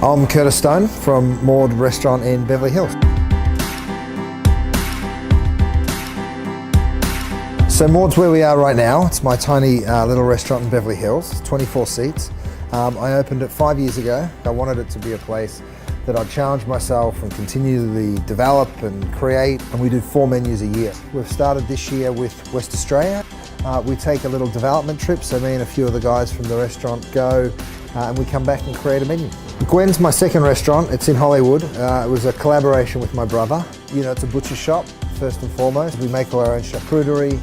I'm Curtis Stone from Maude restaurant in Beverly Hills. So Maude's where we are right now. It's my tiny little restaurant in Beverly Hills. It's 24 seats. I opened it 5 years ago. I wanted it to be a place that I'd challenge myself and continually develop and create, and we do 4 menus a year. We've started this year with West Australia. We take a little development trip, so me and a few of the guys from the restaurant go and we come back and create a menu. Gwen's my second restaurant. It's in Hollywood. It was a collaboration with my brother. You know, it's a butcher shop, first and foremost. We make all our own charcuterie.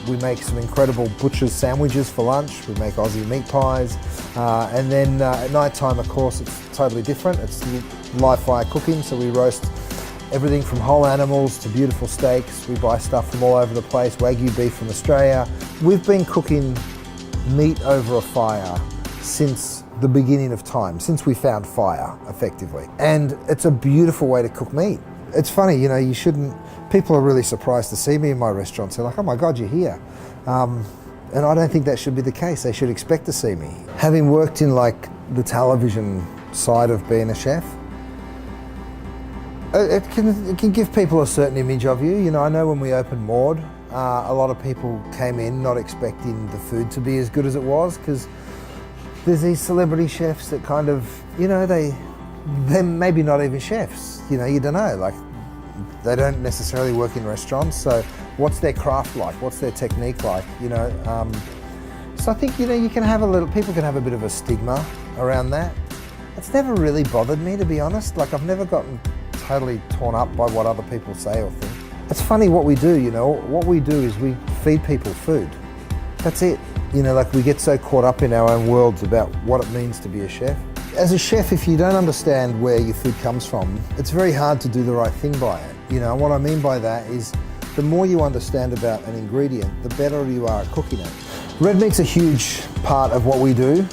We make some incredible butcher's sandwiches for lunch. We make Aussie meat pies. And then at night time, of course, it's totally different. It's live fire cooking, so we roast everything from whole animals to beautiful steaks. We buy stuff from all over the place, Wagyu beef from Australia. We've been cooking meat over a fire since the beginning of time, since we found fire, effectively. And it's a beautiful way to cook meat. It's funny, you know, people are really surprised to see me in my restaurants. They're like, oh my God, you're here. And I don't think that should be the case. They should expect to see me. Having worked in like the television side of being a chef, it can give people a certain image of you. You know, I know when we opened Maude, a lot of people came in not expecting the food to be as good as it was, because there's these celebrity chefs that kind of, you know, they're maybe not even chefs. You know, you don't know, like they don't necessarily work in restaurants. So what's their craft like? What's their technique like? You know, so I think, you know, people can have a bit of a stigma around that. It's never really bothered me, to be honest. Like, I've never gotten totally torn up by what other people say or think. It's funny what we do, you know. What we do is we feed people food. That's it. You know, like we get so caught up in our own worlds about what it means to be a chef. As a chef, if you don't understand where your food comes from, it's very hard to do the right thing by it. You know, what I mean by that is the more you understand about an ingredient, the better you are at cooking it. Red meat's a huge part of what we do.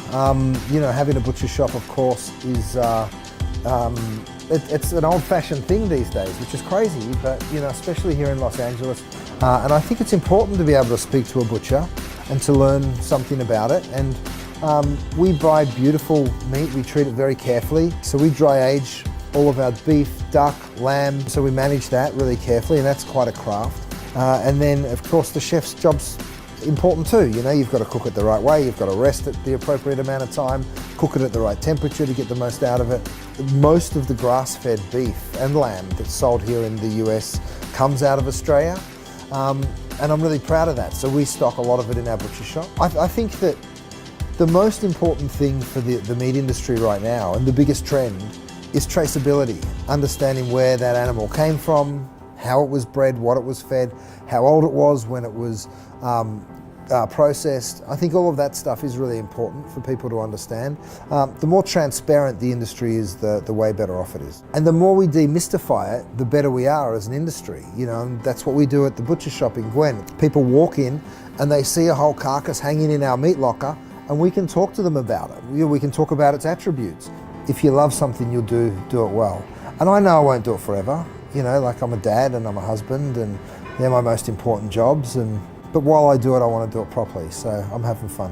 You know, having a butcher shop, of course, is it's an old-fashioned thing these days, which is crazy, but, you know, especially here in Los Angeles. And I think it's important to be able to speak to a butcher and to learn something about it. And we buy beautiful meat. We treat it very carefully. So we dry age all of our beef, duck, lamb. So we manage that really carefully, and that's quite a craft. And then, of course, the chef's job's important too. You know, you've got to cook it the right way. You've got to rest it the appropriate amount of time, cook it at the right temperature to get the most out of it. Most of the grass-fed beef and lamb that's sold here in the US comes out of Australia. And I'm really proud of that. So we stock a lot of it in our butcher shop. I think that the most important thing for the meat industry right now, and the biggest trend, is traceability. Understanding where that animal came from, how it was bred, what it was fed, how old it was when it was processed. I think all of that stuff is really important for people to understand. The more transparent the industry is, the way better off it is. And the more we demystify it, the better we are as an industry. You know, and that's what we do at the butcher shop in Gwen. People walk in and they see a whole carcass hanging in our meat locker, and we can talk to them about it. We can talk about its attributes. If you love something, you'll do it well. And I know I won't do it forever. You know, like I'm a dad and I'm a husband, and they're my most important jobs. But while I do it, I want to do it properly. So I'm having fun.